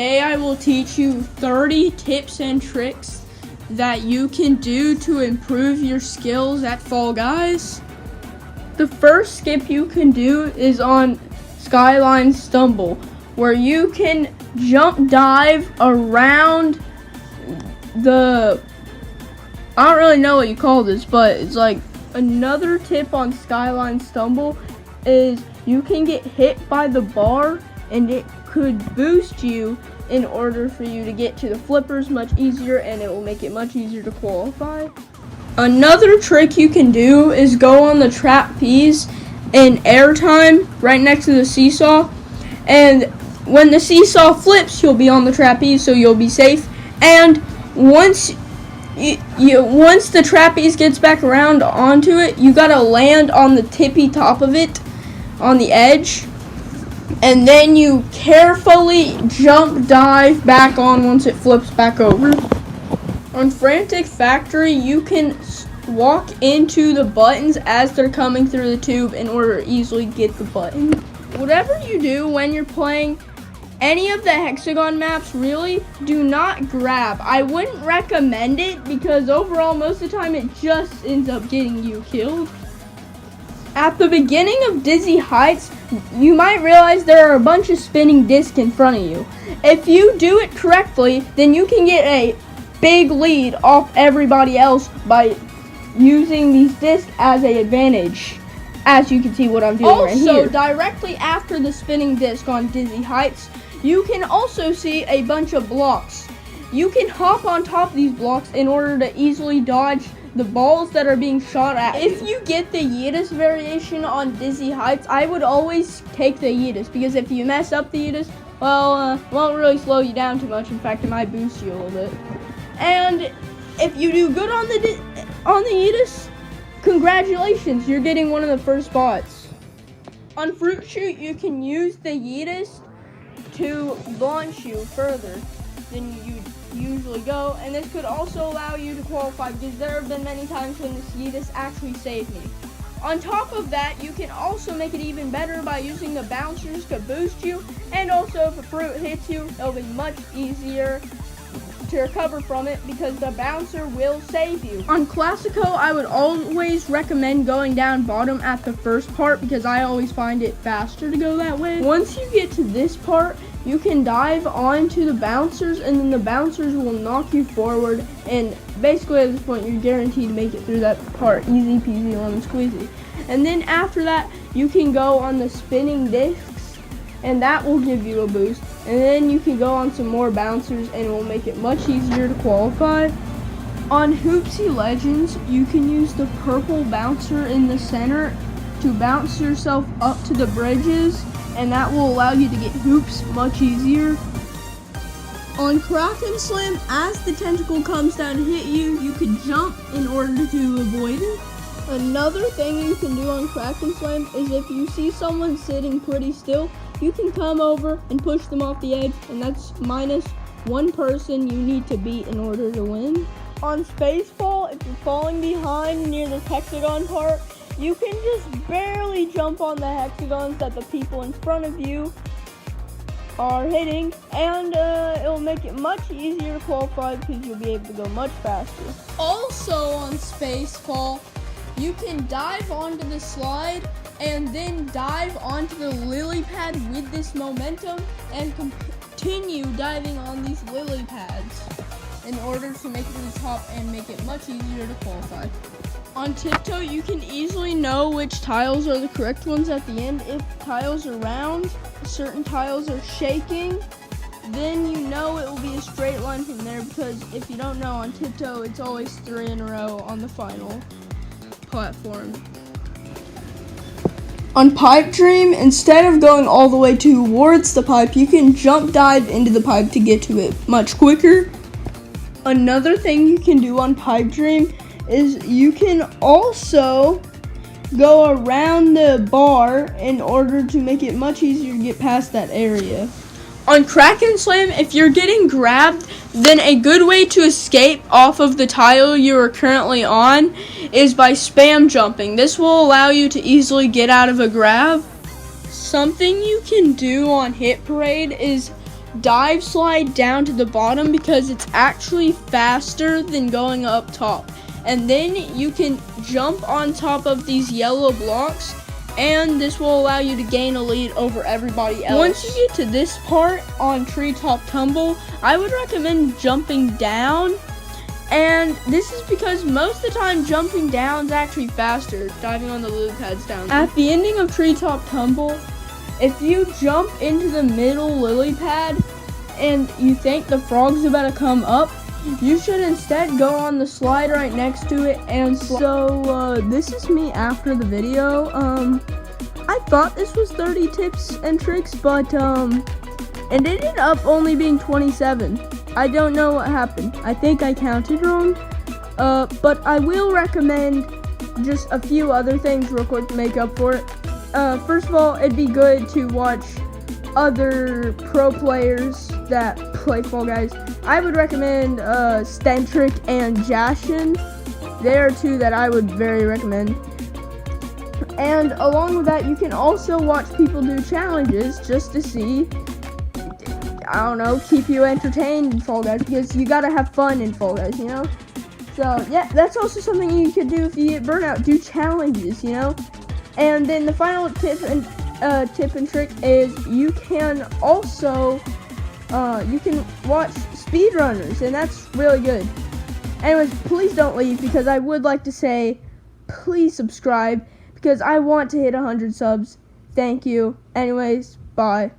Today I will teach you 30 tips and tricks that you can do to improve your skills at Fall Guys. The first skip you can do is on Skyline Stumble, where you can jump dive around the, I don't really know what you call this, but it's like another tip on Skyline Stumble is you can get hit by the bar and it could boost you in order for you to get to the flippers much easier, and it will make it much easier to qualify. Another trick you can do is go on the trapeze in airtime right next to the seesaw, and when the seesaw flips you'll be on the trapeze, so you'll be safe. And once the trapeze gets back around onto it, you gotta land on the tippy top of it on the edge, and then you carefully jump dive back on once it flips back over. On Frantic Factory, you can walk into the buttons as they're coming through the tube in order to easily get the button. Whatever you do when you're playing any of the hexagon maps, really do not grab. I wouldn't recommend it because overall most of the time it just ends up getting you killed. At the beginning of Dizzy Heights, you might realize there are a bunch of spinning discs in front of you. If you do it correctly, then you can get a big lead off everybody else by using these discs as an advantage, as you can see what I'm doing right here. Also, directly after the spinning disc on Dizzy Heights, you can also see a bunch of blocks. You can hop on top of these blocks in order to easily dodge the balls that are being shot at you. If you get the Yeetus variation on Dizzy Heights, I would always take the Yeetus, because if you mess up the Yeetus, well, it won't really slow you down too much. In fact, it might boost you a little bit. And if you do good on the Yeetus, congratulations, you're getting one of the first spots. On Fruit Shoot, you can use the Yeetus to launch you further than you usually go, and this could also allow you to qualify, because there have been many times when this Yeetus actually saved me. On top of that, you can also make it even better by using the bouncers to boost you, and also if a fruit hits you, it'll be much easier to recover from it because the bouncer will save you. On Classico, I would always recommend going down bottom at the first part because I always find it faster to go that way. Once you get to this part, you can dive onto the bouncers, and then the bouncers will knock you forward, and basically at this point you're guaranteed to make it through that part easy peasy lemon squeezy. And then after that, you can go on the spinning discs, and that will give you a boost. And then you can go on some more bouncers, and it will make it much easier to qualify. On Hoopsie Legends, you can use the purple bouncer in the center to bounce yourself up to the bridges, and that will allow you to get hoops much easier. On Crack and Slam, as the tentacle comes down to hit you, you can jump in order to avoid it. Another thing you can do on Crack and Slam is if you see someone sitting pretty still, you can come over and push them off the edge, and that's minus one person you need to beat in order to win. On Spaceball, if you're falling behind near the hexagon part, you can just barely jump on the hexagons that the people in front of you are hitting, and it'll make it much easier to qualify because you'll be able to go much faster. Also on Spaceball, you can dive onto the slide and then dive onto the lily pad with this momentum and continue diving on these lily pads in order to make it to the top and make it much easier to qualify. On Tiptoe, you can easily know which tiles are the correct ones at the end. If tiles are round, certain tiles are shaking, then you know it will be a straight line from there, because if you don't know, on Tiptoe, it's always 3 in a row on the final platform. On Pipe Dream, instead of going all the way towards the pipe, you can jump dive into the pipe to get to it much quicker. Another thing you can do on Pipe Dream is you can also go around the bar in order to make it much easier to get past that area. On Crack and Slam, if you're getting grabbed, then a good way to escape off of the tile you are currently on is by spam jumping. This will allow you to easily get out of a grab. Something you can do on Hit Parade is dive slide down to the bottom because it's actually faster than going up top. And then you can jump on top of these yellow blocks, and this will allow you to gain a lead over everybody else. Once you get to this part on Treetop Tumble, I would recommend jumping down. And this is because most of the time jumping down is actually faster, diving on the lily pads down. At the ending of Treetop Tumble, if you jump into the middle lily pad and you think the frog's about to come up, you should instead go on the slide right next to it and so this is me after the video. I thought this was 30 tips and tricks, but it ended up only being 27. I don't know what happened. I think I counted wrong. But I will recommend just a few other things real quick to make up for it. First of all, it'd be good to watch other pro players that play Fall Guys. I would recommend Stentric and Jashin. They are two that I would very recommend. And along with that, you can also watch people do challenges just to see, I don't know, keep you entertained in Fall Guys, because you gotta have fun in Fall Guys, you know? So, yeah, that's also something you could do if you get burnout. Do challenges, you know? And then the final tip and trick is you can also, you can watch speedrunners, and that's really good. Anyways, please don't leave, because I would like to say, please subscribe, because I want to hit 100 subs. Thank you. Anyways, bye.